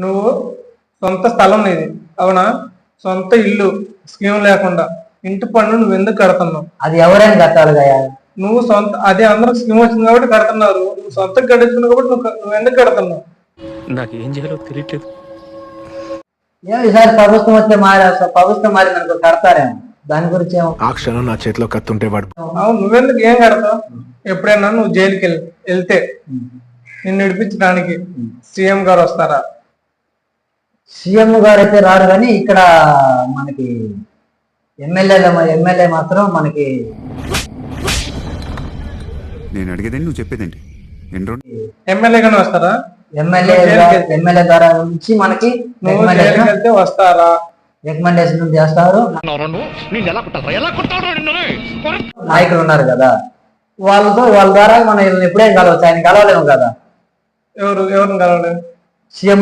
నువ్వు సొంత స్థలం నీది, అవునా? సొంత ఇల్లు స్కీమ్ లేకుండా ఇంటి పన్ను నువ్వు ఎందుకు కడుతున్నావు? అది ఎవరైనా కట్టాలి కదా. నువ్వు సొంత అదే అందరూ స్కీమ్ వచ్చింది కాబట్టి కడుతున్నారు, నువ్వు సొంతంగా కట్టించుకున్నావు కాబట్టి నువ్వు ఎందుకు కడుతున్నావు? నాకు ఏం చేయాలో తెలియట్లేదు. ఈసారి ప్రభుత్వం మారిందనుకో కడతారేమో, దాని గురించి ఏమో. ఆ క్షణం నా చేతిలో కత్తుంటే వాడు అవును, నువ్వెందుకు ఏం కడతావు? ఎప్పుడైనా నువ్వు జైలుకి వెళ్తే నిన్ను విడిపించడానికి సీఎం గారు వస్తారా? సీఎం గారు అయితే రారు, కానీ ఇక్కడ మనకి ఎమ్మెల్యే మాత్రం మనకి. నేను అడిగేదండి, నువ్వు చెప్పేదండి. ఎమ్మెల్యేగానే వస్తారా? ఎమ్మెల్యే ద్వారా నుంచి మనకి వెళ్తే వస్తారా? రికమెండేషన్ చేస్తారు. నాయకులు ఉన్నారు కదా, వాళ్ళ ద్వారా మనం ఎప్పుడేం కలవచ్చు, ఆయన కలవలేము కదా. ఎవరిని కలవలేదు? సీఎం